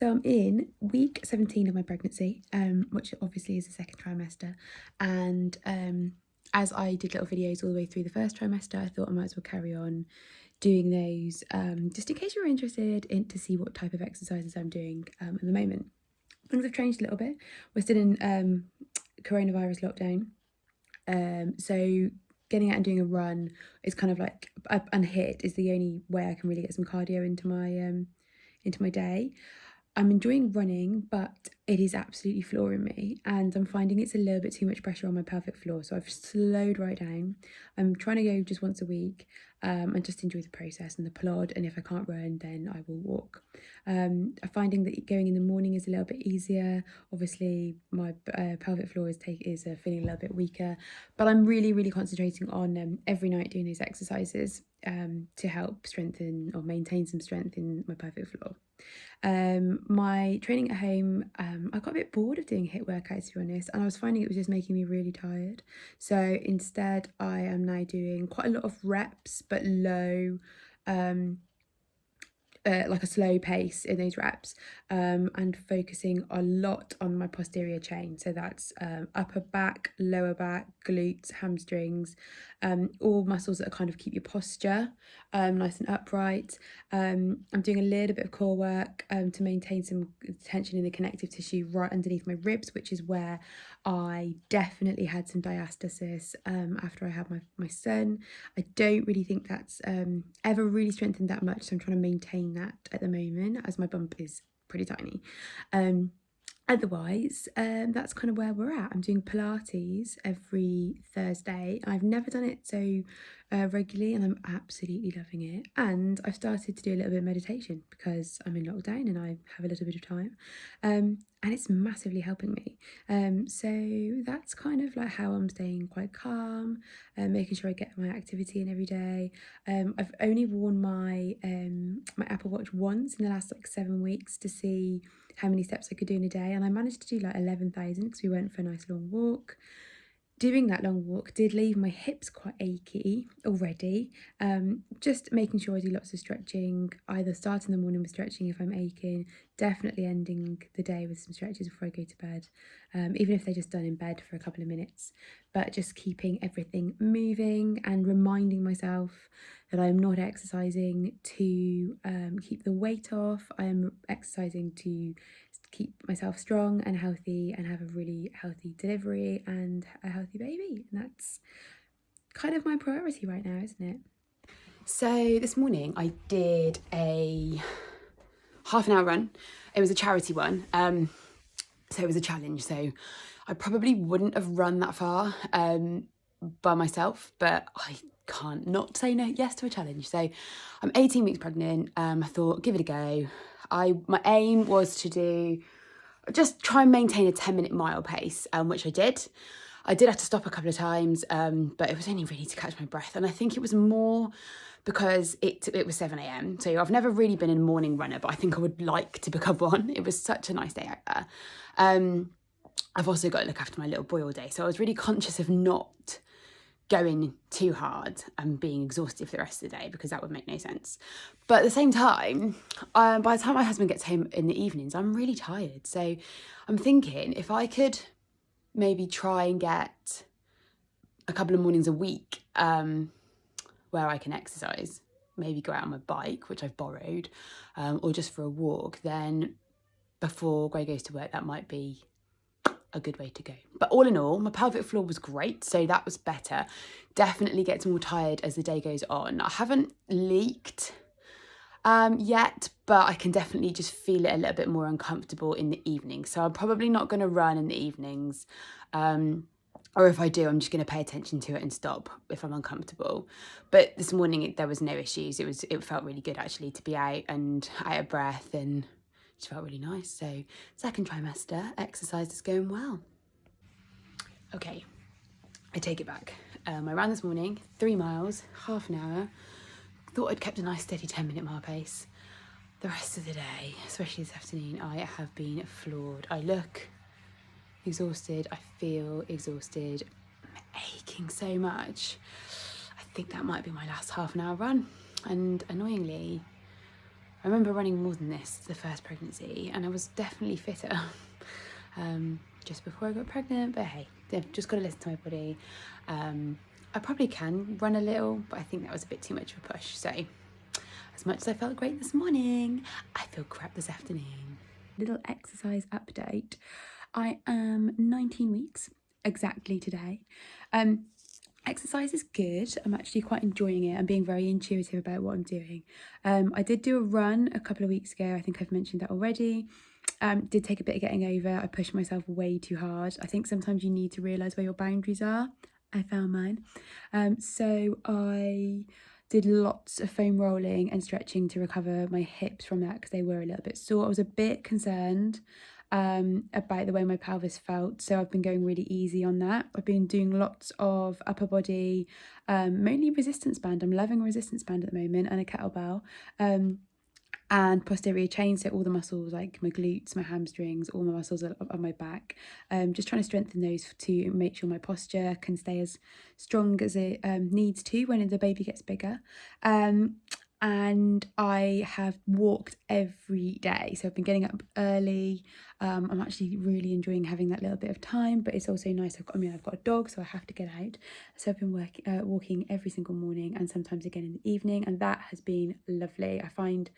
So I'm in week 17 of my pregnancy, which obviously is the second trimester. And as I did little videos all the way through the first trimester, I thought I might as well carry on doing those just in case you're interested in to see what type of exercises I'm doing at the moment. Things have changed a little bit. We're still in coronavirus lockdown. So getting out and doing a run is kind of like up and hit is the only way I can really get some cardio into my day. I'm enjoying running, but it is absolutely flooring me, and I'm finding it's a little bit too much pressure on my pelvic floor. So I've slowed right down. I'm trying to go just once a week, and just enjoy the process and the plod. And if I can't run, then I will walk. I'm finding that going in the morning is a little bit easier. Obviously, my pelvic floor is feeling a little bit weaker, but I'm really concentrating on every night doing those exercises to help strengthen or maintain some strength in my pelvic floor. My training at home, I got a bit bored of doing HIIT workouts, to be honest, and I was finding it was just making me really tired. So instead, I am now doing quite a lot of reps, but low, like a slow pace in those reps, and focusing a lot on my posterior chain. So that's upper back, lower back, glutes, hamstrings, all muscles that kind of keep your posture nice and upright. I'm doing a little bit of core work to maintain some tension in the connective tissue right underneath my ribs, which is where I definitely had some diastasis after I had my son. I don't really think that's ever really strengthened that much, so I'm trying to maintain that at the moment as my bump is pretty tiny. Otherwise, that's kind of where we're at. I'm doing Pilates every Thursday. I've never done it so regularly, and I'm absolutely loving it. And I've started to do a little bit of meditation because I'm in lockdown and I have a little bit of time, and it's massively helping me. So that's kind of like how I'm staying quite calm, making sure I get my activity in every day. I've only worn my my Apple Watch once in the last like 7 weeks to see how many steps I could do in a day, and I managed to do like 11,000 because we went for a nice long walk. Doing that long walk did leave my hips quite achy already. Just making sure I do lots of stretching, either start in the morning with stretching if I'm aching, definitely ending the day with some stretches before I go to bed, even if they're just done in bed for a couple of minutes. But just keeping everything moving and reminding myself that I'm not exercising to keep the weight off. I'm exercising to keep myself strong and healthy and have a really healthy delivery and a healthy baby. And that's kind of my priority right now, isn't it? So this morning I did a half an hour run. It was a charity one. So it was a challenge. So I probably wouldn't have run that far by myself, but I can't not say no yes to a challenge. So I'm 18 weeks pregnant. I thought, give it a go. My aim was to just try and maintain a 10-minute mile pace, which I did. I did have to stop a couple of times, but it was only really to catch my breath. And I think it was more because it was 7 a.m. So I've never really been a morning runner, but I think I would like to become one. It was such a nice day out there. I've also got to look after my little boy all day. So I was really conscious of not going too hard and being exhausted for the rest of the day, because that would make no sense. But at the same time, by the time my husband gets home in the evenings, I'm really tired. So I'm thinking if I could maybe try and get a couple of mornings a week where I can exercise, maybe go out on my bike, which I've borrowed, or just for a walk, then before Gray goes to work, that might be a good way to go. But all in all, my pelvic floor was great, so that was better. Definitely gets more tired as the day goes on. I haven't leaked yet, but I can definitely just feel it a little bit more uncomfortable in the evening. So I'm probably not going to run in the evenings, or if I do, I'm just going to pay attention to it and stop if I'm uncomfortable. But this morning there was no issues. It felt really good actually to be out and out of breath, and it felt really nice. So second trimester exercise is going well. Okay, I take it back. I ran this morning, 3 miles, half an hour. Thought I'd kept a nice steady 10-minute mile pace. The rest of the day, especially this afternoon, I have been floored. I look exhausted, I feel exhausted, I'm aching so much. I think that might be my last half an hour run. And annoyingly, I remember running more than this the first pregnancy, and I was definitely fitter just before I got pregnant. But hey, I've just got to listen to my body. I probably can run a little, but I think that was a bit too much of a push. So as much as I felt great this morning, I feel crap this afternoon. Little exercise update. I am 19 weeks exactly today. Exercise is good. I'm actually quite enjoying it. I'm being very intuitive about what I'm doing. I did do a run a couple of weeks ago. I think I've mentioned that already. Did take a bit of getting over. I pushed myself way too hard. I think sometimes you need to realise where your boundaries are. I found mine. So I did lots of foam rolling and stretching to recover my hips from that because they were a little bit sore. I was a bit concerned about the way my pelvis felt, so I've been going really easy on that. I've been doing lots of upper body, mainly resistance band. I'm loving a resistance band at the moment, and a kettlebell, and posterior chain, so all the muscles like my glutes, my hamstrings, all my muscles on my back. Just trying to strengthen those to make sure my posture can stay as strong as it needs to when the baby gets bigger. And I have walked every day, so I've been getting up early. I'm actually really enjoying having that little bit of time, but it's also nice. I've got a dog, so I have to get out. So I've been walking every single morning, and sometimes again in the evening, and that has been lovely. I find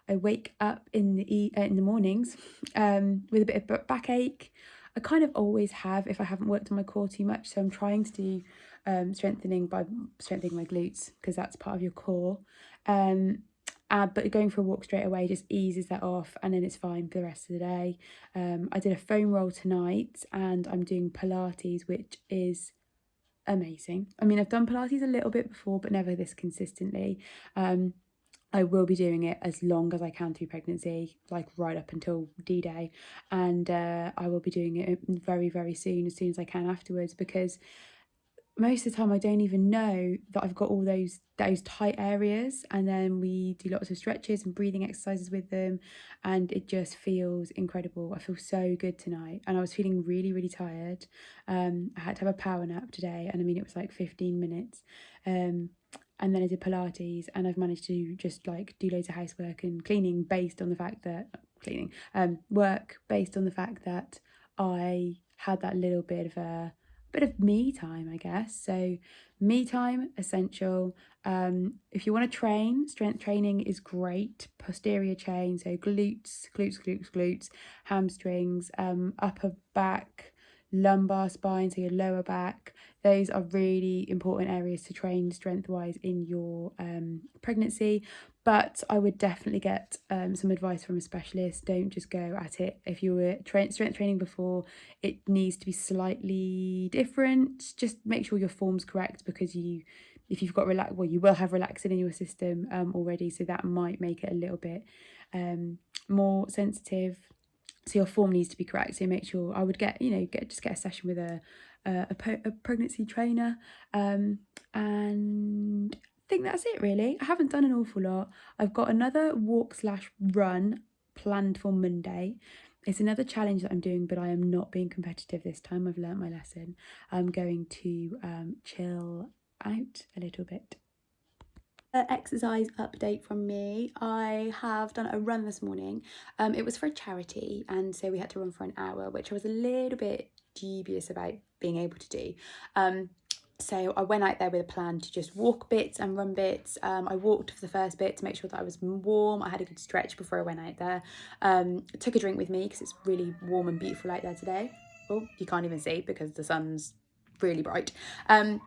I wake up in the mornings with a bit of backache. I kind of always have if I haven't worked on my core too much. So I'm trying to do strengthening by strengthening my glutes, because that's part of your core. But going for a walk straight away just eases that off, and then it's fine for the rest of the day. I did a foam roll tonight, and I'm doing Pilates, which is amazing. I mean, I've done Pilates a little bit before, but never this consistently. I will be doing it as long as I can through pregnancy, like right up until D-Day. And I will be doing it very, very soon, as soon as I can afterwards, because most of the time I don't even know that I've got all those tight areas, and then we do lots of stretches and breathing exercises with them, and it just feels incredible. I feel so good tonight, and I was feeling really, really tired. I had to have a power nap today, and I mean it was like 15 minutes. And then I did Pilates, and I've managed to just like do loads of housework and cleaning based on the fact that work based on the fact that I had that little bit of me time, I guess. So me time, essential. If you want to train, strength training is great. Posterior chain, so glutes, hamstrings, upper back, lumbar spine, so your lower back. Those are really important areas to train strength wise in your pregnancy. But I would definitely get some advice from a specialist. Don't just go at it. If you were strength training before, it needs to be slightly different. Just make sure your form's correct, because if you've got you will have relaxin in your system already, so that might make it a little bit more sensitive. So your form needs to be correct. So make sure I would get a session with a pregnancy trainer, and I think that's it really. I haven't done an awful lot. I've got another walk/run planned for Monday. It's another challenge that I'm doing, but I am not being competitive this time. I've learnt my lesson. I'm going to chill out a little bit. Exercise update from me. I have done a run this morning. It was for a charity, and so we had to run for an hour, which I was a little bit dubious about being able to do. So I went out there with a plan to just walk bits and run bits. I walked for the first bit to make sure that I was warm. I had a good stretch before I went out there. Took a drink with me because it's really warm and beautiful out there today. Oh, you can't even see because the sun's really bright. And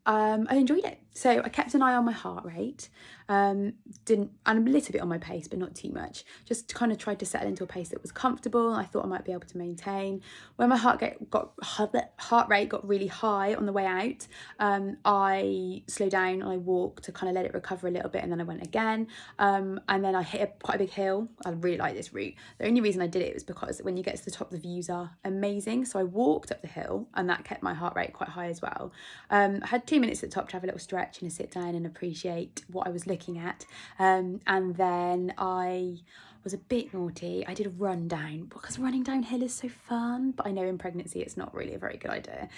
I enjoyed it. So I kept an eye on my heart rate, and a little bit on my pace, but not too much. Just kind of tried to settle into a pace that was comfortable. I thought I might be able to maintain. When my heart rate got really high on the way out, I slowed down and I walked to kind of let it recover a little bit, and then I went again. And then I hit quite a big hill. I really like this route. The only reason I did it was because when you get to the top, the views are amazing. So I walked up the hill, and that kept my heart rate quite high as well. I had 2 minutes at the top to have a little stretch and a sit down and appreciate what I was looking at. And then I was a bit naughty. I did a run down, because running downhill is so fun, but I know in pregnancy it's not really a very good idea.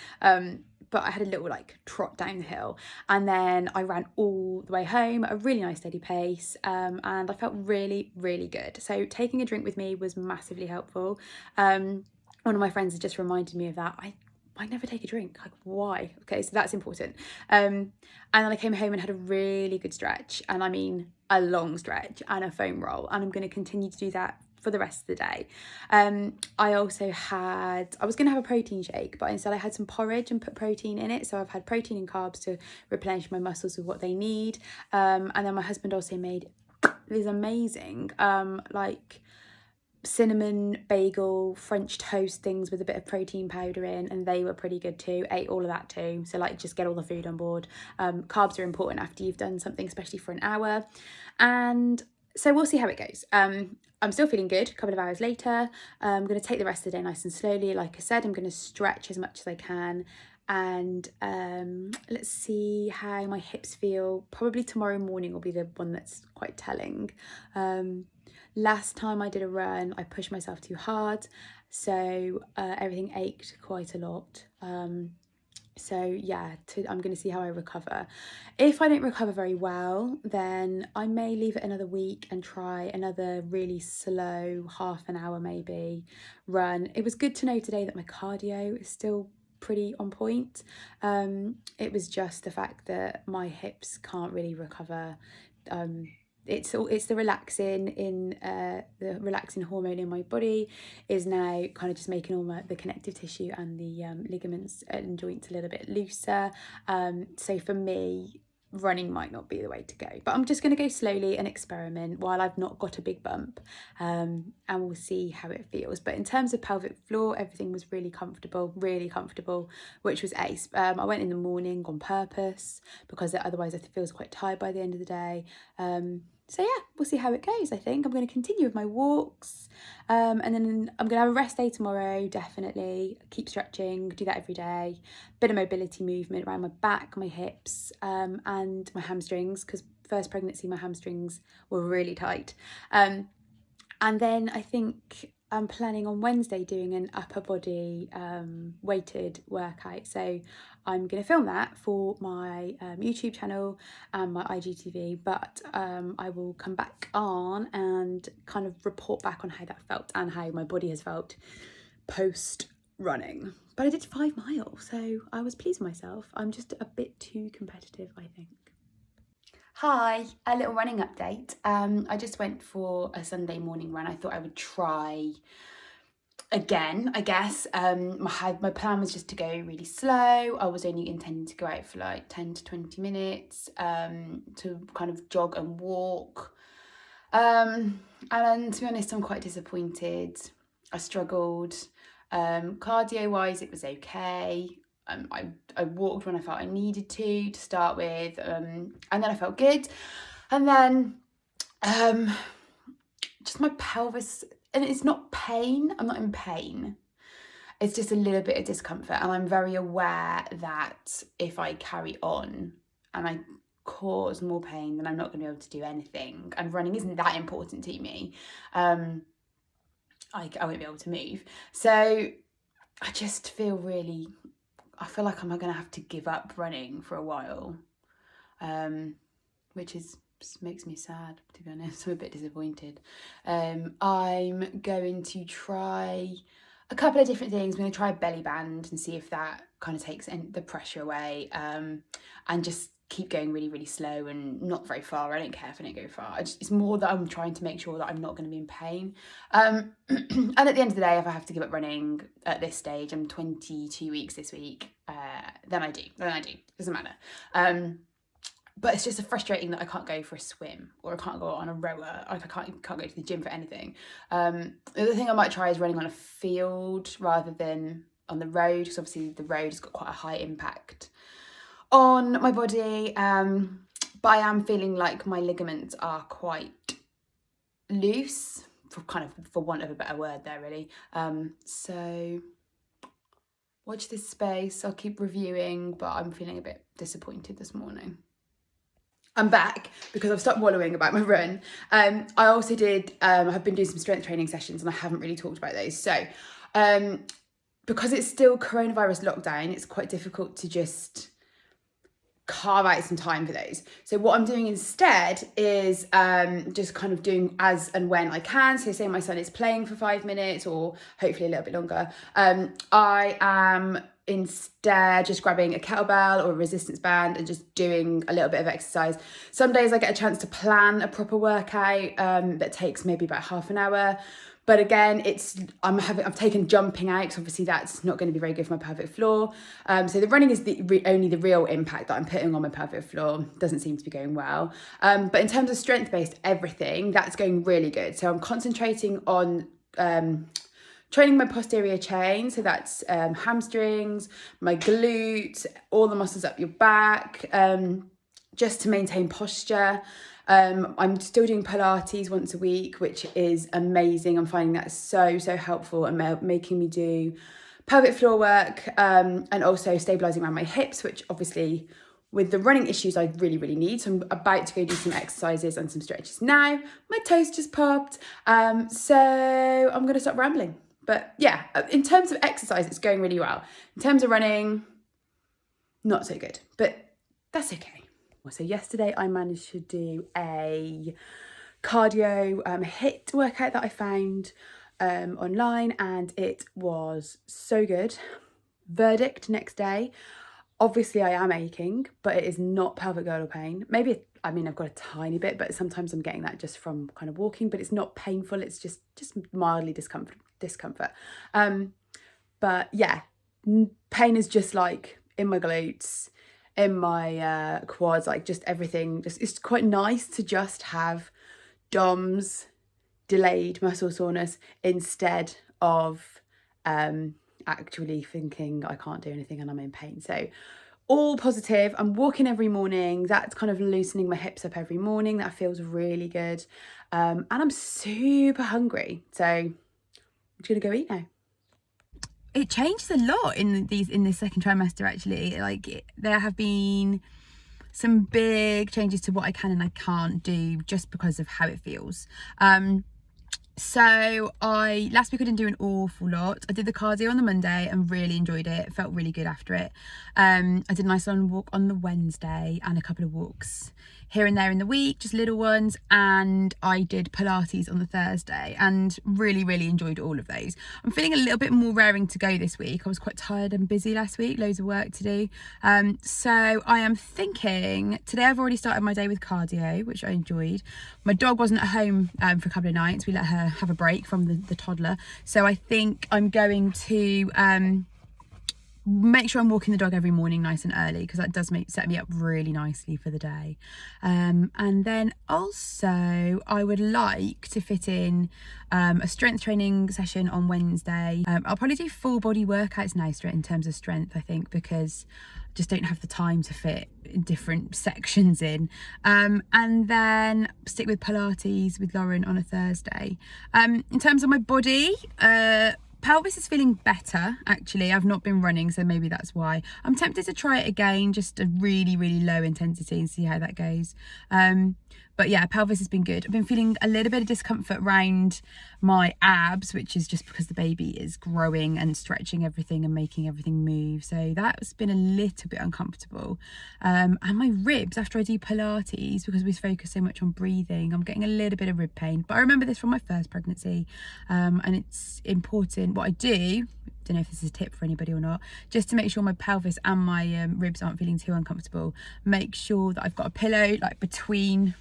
but I had a little like trot down the hill, and then I ran all the way home at a really nice steady pace, and I felt really, really good. So taking a drink with me was massively helpful. One of my friends has just reminded me of that. I never take a drink. Like, why? Okay, so that's important. And then I came home and had a really good stretch, and I mean a long stretch and a foam roll, and I'm going to continue to do that for the rest of the day. I also had, I was going to have a protein shake, but instead I had some porridge and put protein in it. So I've had protein and carbs to replenish my muscles with what they need. And then my husband also made these amazing like cinnamon bagel French toast things with a bit of protein powder in, and they were pretty good too. Ate all of that too. So like, just get all the food on board. Carbs are important after you've done something, especially for an hour. And so we'll see how it goes. I'm still feeling good a couple of hours later. I'm going to take the rest of the day nice and slowly. Like I said, I'm going to stretch as much as I can, and let's see how my hips feel. Probably tomorrow morning will be the one that's quite telling. Last time I did a run, I pushed myself too hard, so everything ached quite a lot. So yeah, I'm going to see how I recover. If I don't recover very well, then I may leave it another week and try another really slow, half an hour maybe, run. It was good to know today that my cardio is still pretty on point. It was just the fact that my hips can't really recover. It's the relaxing hormone in my body is now kind of just making all the connective tissue and the ligaments and joints a little bit looser. So for me, running might not be the way to go, but I'm just going to go slowly and experiment while I've not got a big bump, and we'll see how it feels. But in terms of pelvic floor, everything was really comfortable, which was ace. I went in the morning on purpose because otherwise I feel quite tired by the end of the day. So yeah, we'll see how it goes. I think I'm going to continue with my walks, and then I'm going to have a rest day tomorrow, definitely. Keep stretching, do that every day. Bit of mobility movement around my back, my hips, and my hamstrings, because first pregnancy, my hamstrings were really tight. And then I think I'm planning on Wednesday doing an upper body weighted workout. So I'm going to film that for my YouTube channel and my IGTV, but I will come back on and kind of report back on how that felt and how my body has felt post running. But I did 5 miles, so I was pleased with myself. I'm just a bit too competitive, I think. Hi, a little running update. I just went for a Sunday morning run. I thought I would try again, I guess. My plan was just to go really slow. I was only intending to go out for like 10 to 20 minutes to kind of jog and walk. And to be honest, I'm quite disappointed. I struggled. Cardio wise, it was okay. I walked when I felt I needed to start with, and then I felt good, and then just my pelvis, and it's not pain, I'm not in pain, it's just a little bit of discomfort, and I'm very aware that if I carry on and I cause more pain, then I'm not going to be able to do anything, and running isn't that important to me. I won't be able to move, so I just feel really, I feel like I'm going to have to give up running for a while, which makes me sad, to be honest. I'm a bit disappointed. I'm going to try a couple of different things. I'm going to try a belly band and see if that kind of takes the pressure away, and just keep going really, really slow and not very far. I don't care if I don't go far. It's more that I'm trying to make sure that I'm not going to be in pain. And at the end of the day, if I have to give up running at this stage, I'm 22 weeks this week, then I do. Doesn't matter. But it's just frustrating that I can't go for a swim, or I can't go on a rower. Like, I can't go to the gym for anything. The other thing I might try is running on a field rather than on the road, because obviously the road has got quite a high impact on my body. But I am feeling like my ligaments are quite loose, for want of a better word there, really. So watch this space. I'll keep reviewing, but I'm feeling a bit disappointed this morning. I'm back because I've stopped wallowing about my run. I also did, I have been doing some strength training sessions, and I haven't really talked about those. So because it's still coronavirus lockdown, it's quite difficult to just carve out some time for those. So what I'm doing instead is just kind of doing as and when I can. So say my son is playing for 5 minutes or hopefully a little bit longer. I am instead just grabbing a kettlebell or a resistance band and just doing a little bit of exercise. Some days I get a chance to plan a proper workout that takes maybe about half an hour. But again, I've taken jumping out because obviously that's not going to be very good for my pelvic floor. So the running is only the real impact that I'm putting on my pelvic floor. Doesn't seem to be going well. But in terms of strength-based everything, that's going really good. So I'm concentrating on training my posterior chain. So that's hamstrings, my glutes, all the muscles up your back, just to maintain posture. I'm still doing Pilates once a week, which is amazing. I'm finding that so helpful and making me do pelvic floor work and also stabilising around my hips, which obviously with the running issues I really need. So I'm about to go do some exercises and some stretches now. My toes just popped. So I'm going to stop rambling. But yeah, in terms of exercise, it's going really well. In terms of running, not so good, but that's okay. So yesterday I managed to do a cardio HIIT workout that I found online, and it was so good. Verdict next day, obviously I am aching, but it is not pelvic girdle pain. Maybe, I mean, I've got a tiny bit, but sometimes I'm getting that just from kind of walking, but it's not painful. It's just mildly discomfort. But yeah, pain is just like in my glutes, in my quads, like just everything. Just it's quite nice to just have DOMS, delayed muscle soreness, instead of actually thinking I can't do anything and I'm in pain. So all positive. I'm walking every morning. That's kind of loosening my hips up every morning. That feels really good. And I'm super hungry. So I'm just gonna go eat now. It changes a lot in this second trimester, actually. Like there have been some big changes to what I can and I can't do just because of how it feels. So last week I didn't do an awful lot. I did the cardio on the Monday and really enjoyed it. It felt really good after it. I did a nice long walk on the Wednesday and a couple of walks here and there in the week, just little ones. And I did Pilates on the Thursday and really enjoyed all of those. I'm feeling a little bit more raring to go this week. I was quite tired and busy last week, loads of work to do. So I am thinking, today I've already started my day with cardio, which I enjoyed. My dog wasn't at home for a couple of nights. We let her have a break from the toddler. So I think I'm going to make sure I'm walking the dog every morning nice and early, because that does set me up really nicely for the day. And then also I would like to fit in a strength training session on Wednesday. I'll probably do full body workouts now in terms of strength, I think, because I just don't have the time to fit different sections in. And then stick with Pilates with Lauren on a Thursday. In terms of my body, pelvis is feeling better, actually. I've not been running, so maybe that's why. I'm tempted to try it again, just a really low intensity, and see how that goes. But yeah, pelvis has been good. I've been feeling a little bit of discomfort around my abs, which is just because the baby is growing and stretching everything and making everything move. So that's been a little bit uncomfortable. And my ribs, after I do Pilates, because we focus so much on breathing, I'm getting a little bit of rib pain. But I remember this from my first pregnancy, and it's important. What I do, don't know if this is a tip for anybody or not, just to make sure my pelvis and my ribs aren't feeling too uncomfortable, make sure that I've got a pillow between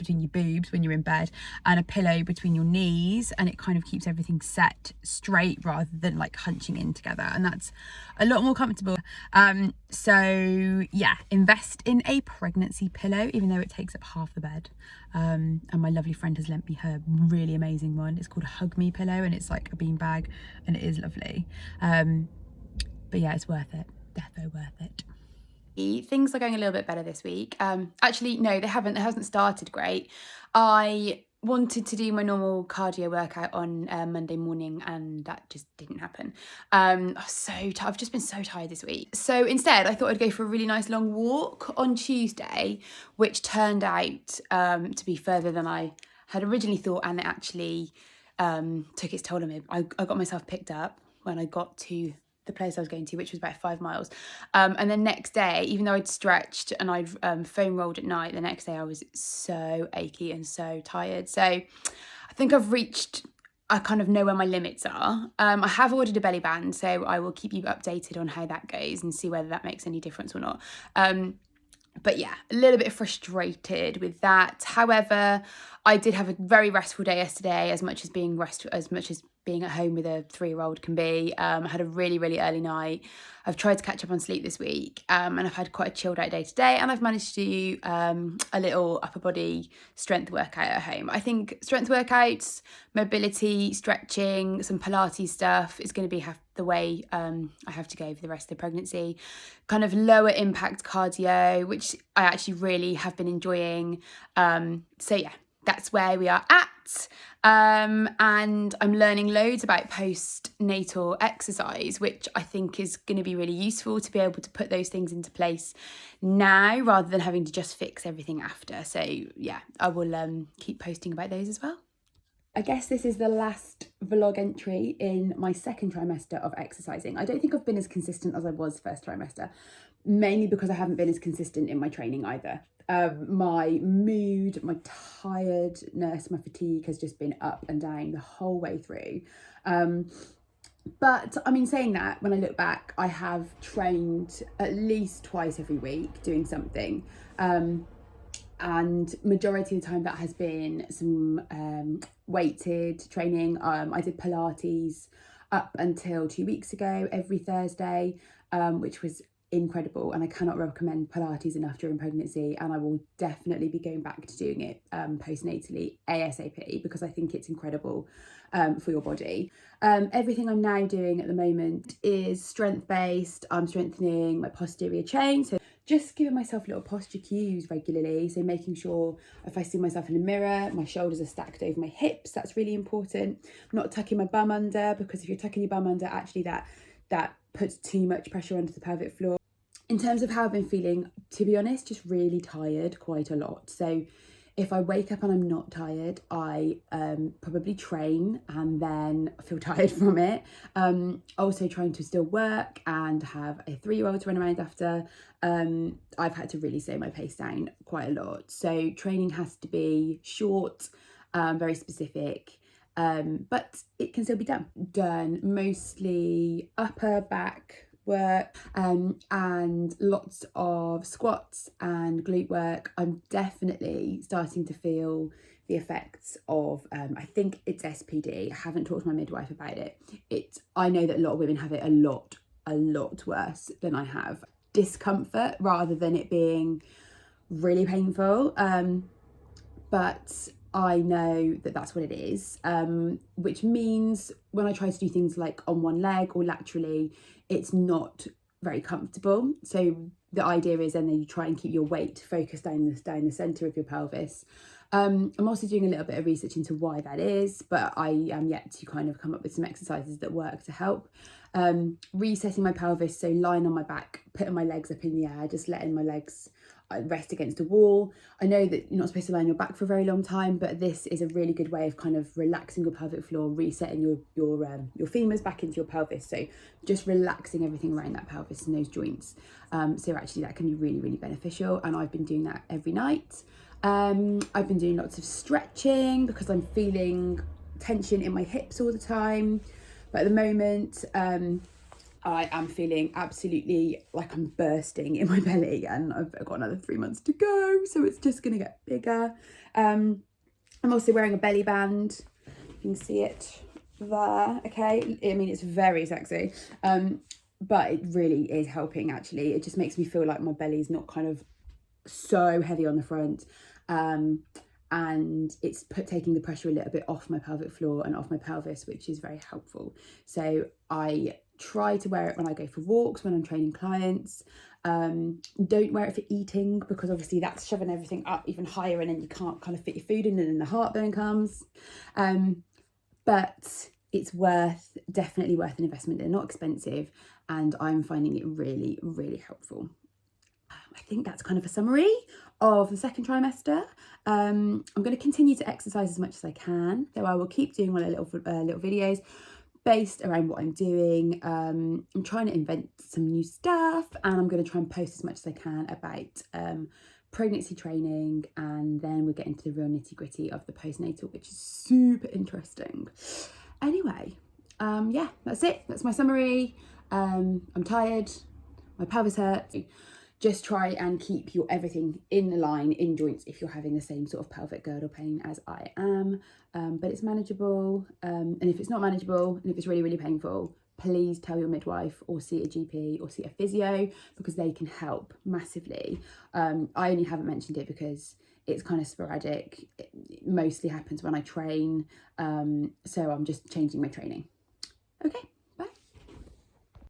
your boobs when you're in bed, and a pillow between your knees, and it kind of keeps everything set straight rather than like hunching in together, and that's a lot more comfortable. So yeah, invest in a pregnancy pillow, even though it takes up half the bed. And my lovely friend has lent me her really amazing one. It's called a Hug Me pillow, and it's like a beanbag, and it is lovely. But yeah, it's worth it, defo worth it. Things are going a little bit better this week. Actually, no, they haven't. It hasn't started great. I wanted to do my normal cardio workout on Monday morning, and that just didn't happen. I've just been so tired this week. So instead, I thought I'd go for a really nice long walk on Tuesday, which turned out to be further than I had originally thought, and it actually took its toll on me. I got myself picked up. when I got to the place I was going to, which was about 5 miles. And the next day, even though I'd stretched and I'd foam rolled at night, the next day I was so achy and so tired. So I think I've reached, I kind of know where my limits are. I have ordered a belly band, so I will keep you updated on how that goes and see whether that makes any difference or not. But yeah, a little bit frustrated with that. However, I did have a very restful day yesterday, as much as being at home with a 3-year-old can be. I had a really, really early night. I've tried to catch up on sleep this week, and I've had quite a chilled out day today, and I've managed to do a little upper body strength workout at home. I think strength workouts, mobility, stretching, some Pilates stuff is going to be the way I have to go for the rest of the pregnancy. Kind of lower impact cardio, which I actually really have been enjoying. So yeah, that's where we are at. And I'm learning loads about postnatal exercise, which I think is going to be really useful to be able to put those things into place now rather than having to just fix everything after. So yeah, I will keep posting about those as well. I guess this is the last vlog entry in my second trimester of exercising. I don't think I've been as consistent as I was first trimester, mainly because I haven't been as consistent in my training either. My mood, my tiredness, my fatigue has just been up and down the whole way through. But I mean, saying that, when I look back, I have trained at least twice every week doing something. And majority of the time that has been some weighted training. I did Pilates up until 2 weeks ago every Thursday, which was incredible, and I cannot recommend Pilates enough during pregnancy, and I will definitely be going back to doing it postnatally ASAP, because I think it's incredible for your body. Everything I'm now doing at the moment is strength based. I'm strengthening my posterior chain, so just giving myself little posture cues regularly. So making sure if I see myself in a mirror, my shoulders are stacked over my hips. That's really important. I'm not tucking my bum under, because if you're tucking your bum under, actually that puts too much pressure onto the pelvic floor. In terms of how I've been feeling, to be honest, just really tired quite a lot. So if I wake up and I'm not tired, I probably train and then feel tired from it. Also trying to still work and have a 3-year-old to run around after. I've had to really slow my pace down quite a lot. So training has to be short, very specific, but it can still be done. Mostly upper back work, and lots of squats and glute work. I'm definitely starting to feel the effects of I think it's SPD. I haven't talked to my midwife about it. I know that a lot of women have it a lot worse than I have. Discomfort rather than it being really painful, but I know that that's what it is, which means when I try to do things like on one leg or laterally, it's not very comfortable. So the idea is then that you try and keep your weight focused down the centre of your pelvis. I'm also doing a little bit of research into why that is, but I am yet to kind of come up with some exercises that work to help. Resetting my pelvis, so lying on my back, putting my legs up in the air, just letting my legs rest against a wall. I know that you're not supposed to lie on your back for a very long time, but this is a really good way of kind of relaxing your pelvic floor, resetting your femurs back into your pelvis. So just relaxing everything around that pelvis and those joints. So actually that can be really, really beneficial, and I've been doing that every night. I've been doing lots of stretching because I'm feeling tension in my hips all the time. But at the moment, I am feeling absolutely like I'm bursting in my belly, and I've got another 3 months to go, so it's just going to get bigger. I'm also wearing a belly band. You can see it there, okay? I mean, it's very sexy, but it really is helping, actually. It just makes me feel like my belly's not kind of so heavy on the front, and it's taking the pressure a little bit off my pelvic floor and off my pelvis, which is very helpful. So I try to wear it when I go for walks, when I'm training clients. Don't wear it for eating, because obviously that's shoving everything up even higher, and then you can't kind of fit your food in, and then the heartburn comes. But it's definitely worth an investment. They're not expensive, and I'm finding it really, really helpful. I think that's kind of a summary of the second trimester. I'm going to continue to exercise as much as I can, though I will keep doing my little videos. based around what I'm doing. I'm trying to invent some new stuff, and I'm going to try and post as much as I can about pregnancy training, and then we'll get into the real nitty-gritty of the postnatal, which is super interesting. Anyway, yeah, that's it. That's my summary. I'm tired. My pelvis hurts. Just try and keep your everything in line, in joints, if you're having the same sort of pelvic girdle pain as I am. But it's manageable. And if it's not manageable, and if it's really, really painful, please tell your midwife or see a GP or see a physio, because they can help massively. I only haven't mentioned it because it's kind of sporadic. It mostly happens when I train. So I'm just changing my training. Okay.